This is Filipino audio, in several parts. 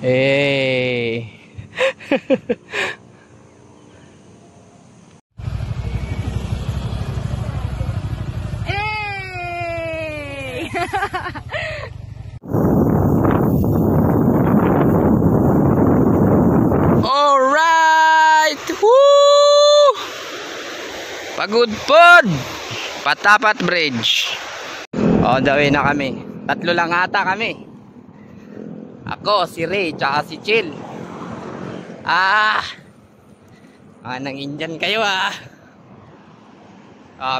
Eh. Alright! Woo! Pagod pod! Patapat Bridge. On the way na kami. Tatlo lang ata kami. Ako, si Ray, tsaka si Chill. Mga nang Indian kayo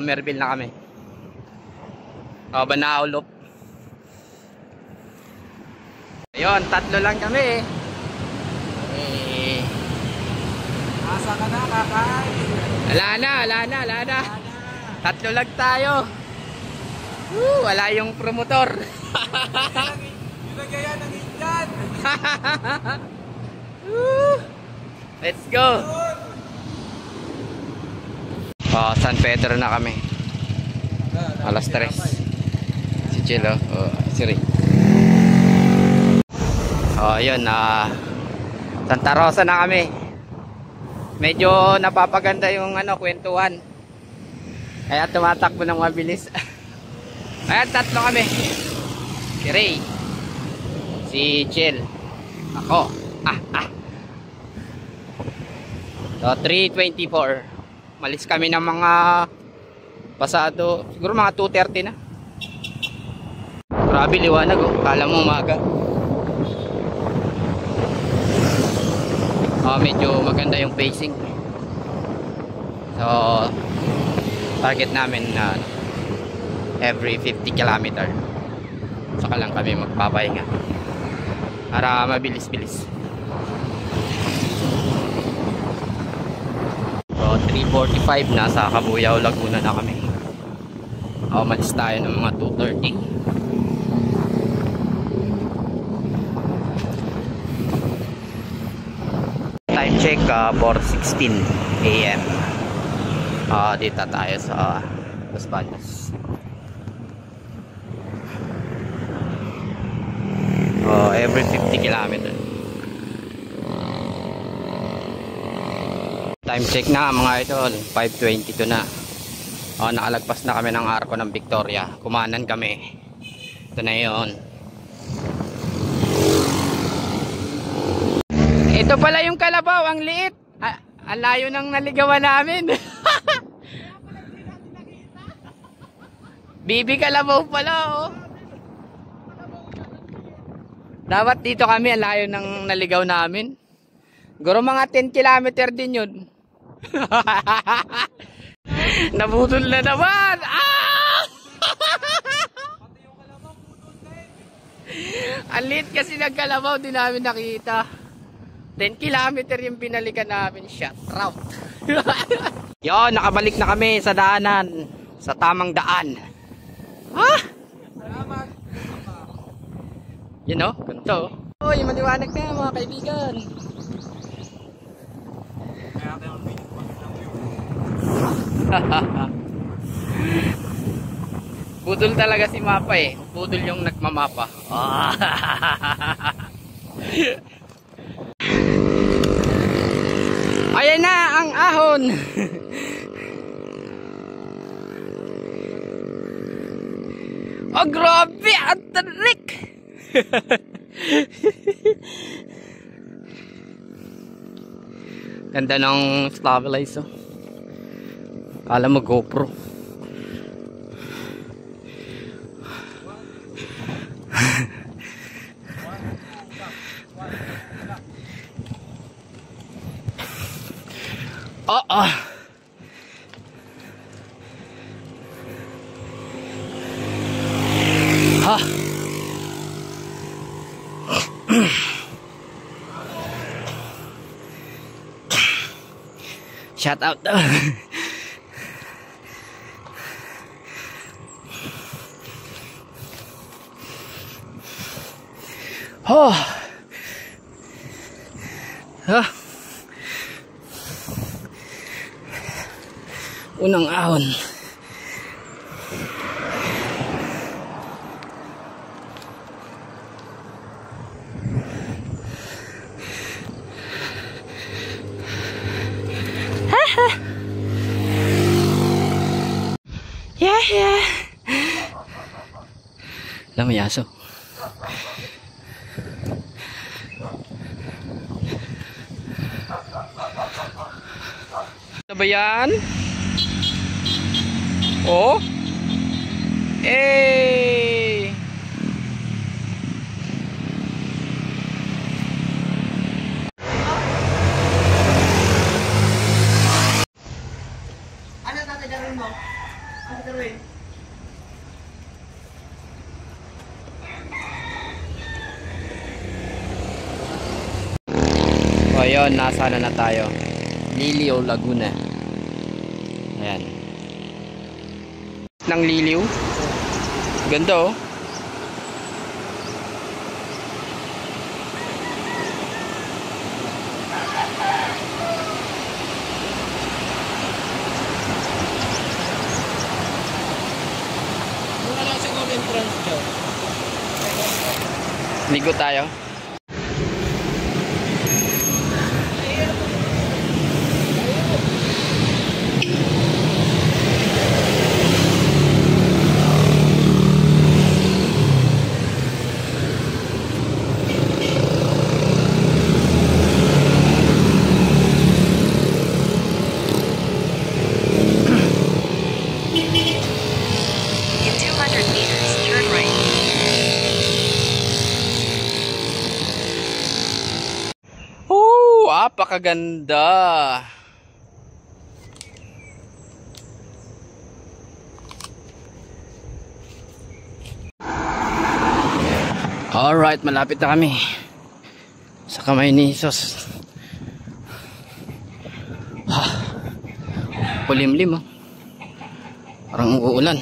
Merville na kami. Banaulop. Ayun, tatlo lang kami. Asa ka na, kakain? Wala na. Tatlo lang tayo. Wala yung promotor. Ginagaya ng Indian. Let's go. San Pedro na kami. Alas 3. Si Chilo, si Rick. Ayun, Santa Rosa na kami. Medyo napapaganda yung kwentuhan. Kaya tumatakbo ng mabilis. Ayan, tatlo kami. Si Ray, si Chill, ako. So 3:24. Malis kami ng mga pasado, siguro mga 2:30 na. Grabe liwanag kala mo umaga. Medyo maganda yung pacing. So target namin na every 50 km saka lang kami magpapahinga para mabilis-bilis. So 3:45 nasa Cabuyao, Laguna na kami. Umalis tayo ng mga 2:30. Time check 4:16 AM. Dito tayo sa Los Baños. Every 50 km. Time check na mga idol, 5:22 na. Nakalagpas na kami ng Arco ng Victoria. Kumanan kami. Ito na yun. Ito pala yung Kalabaw, ang liit. Ang layo ng naligawan namin. Bibi Kalabaw pala Dapat dito kami, ang layo ng naligaw namin. Siguro mga 10 kilometer din yun. Nabudol na naman. Ang liit kasi ng Kalabaw, di namin nakita. 10 kilometer yung binalikan namin. Shot route. Yon, nakabalik na kami sa daanan. Sa tamang daan. You know, ganito. Uy, maliwanag na mga kaibigan. Budol talaga si Mapa Budol yung nagmamapa. Ayan na ang ahon. Grabe ang tarik. Ganda ng stabilizer. Kala mo GoPro. Shout out. Unang ahon. Alam mo, yaso. Ano ba yan? Oh? Eh! Ano tatagarin mo? Ano gawin? O yun, nasa na tayo. Liliw, Laguna. Ayan. Ng Liliw. Ganda oh. Muna lang siguro entrance dyan. Ligo tayo. In 200 meters, turn right. Oh, apakaganda. Alright, malapit na kami sa kamay ni Jesus. Kulimlim oh. Parang uulan.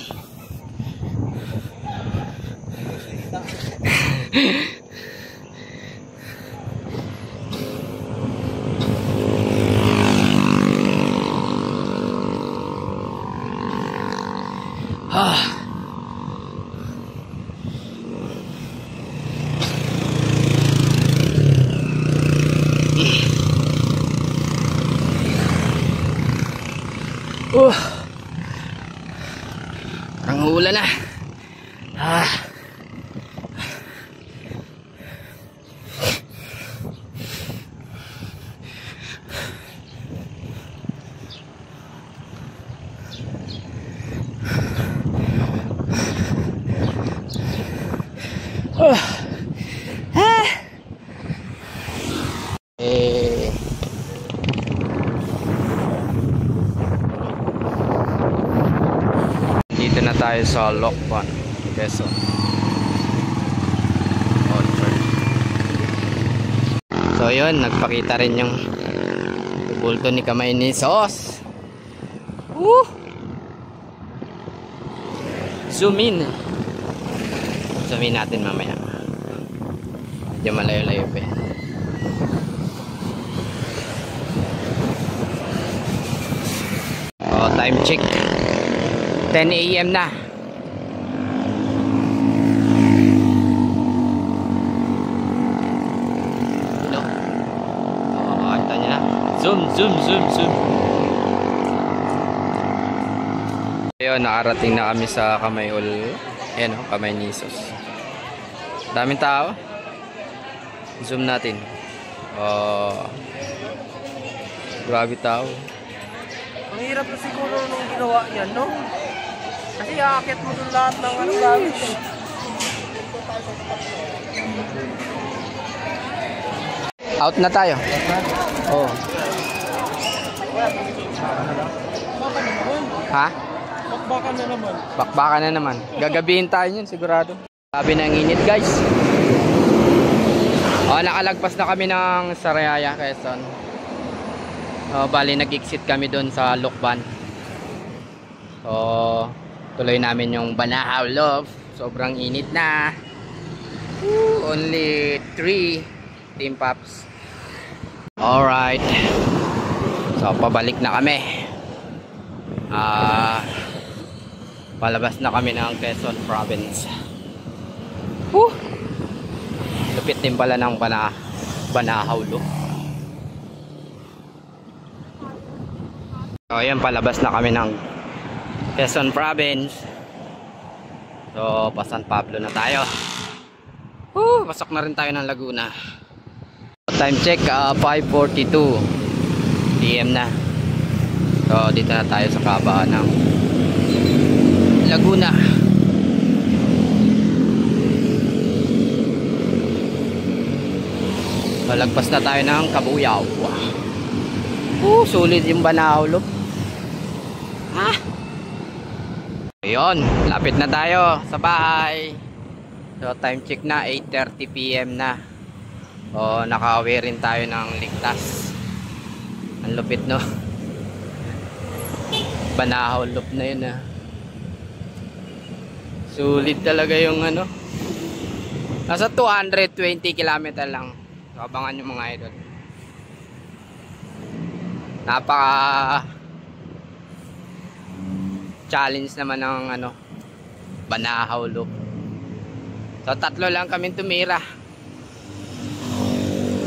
Parang uulan na. Dito na tayo sa Lokban, Quezon. So yun, nagpakita rin yung bulto ni kamay ni Sos. Zoom in. Zoom in natin mamaya. Medyo malayo-layo pa. Oh, time check. 10 AM na. No? Oh, kita niya na. Zoom, zoom, zoom, zoom. Ayun, nakarating na kami sa Kamayul. Ayan o, Kamay ni Jesus. Daming tao. Zoom natin. Oh, grabe tao. Ang hirap na siguro nung ginawa yan, no? Kasi aakit mo dun lahat ng ano gamit. Out na tayo. Oh. Ha? Bakbakan na naman. Bakbakan na naman. Gagabihin tayo yun, sigurado. Sabi ng init, guys. Oh, nakalagpas na kami ng Sariaya, Quezon. Oh, bali nag-exit kami doon sa Lokban. So, tuloy namin yung Banahaw Love. Sobrang init na. Woo, only 3 Team Pops. Alright. So, pabalik na kami. Palabas na kami ng Quezon Province. Woo! Lupit din pala ng Banahaw Love. So ayan, palabas na kami ng Quezon Province. So, pa San Pablo na tayo. Pasok na rin tayo ng Laguna. Time check, 5:42 PM na. So, dito na tayo sa kabahan ng Laguna. So, lagpas na tayo ng Kabuyaw. Sulit yung Banahulop. Ayun, lapit na tayo sa bahay. So, time check na, 8:30 PM na. O, nakauwi rin tayo ng ligtas. Ang lupit, no? Banahulop na yun, Sulit talaga yung ano. Nasa 220 km lang. So, abangan nyo mga idol. Napaka challenge naman ng ano, Banahulop. So, 3 lang kami tumira.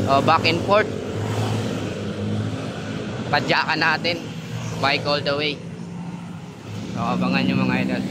O, back and forth. Padyakan natin. Bike all the way. So, abangan nyo mga idol.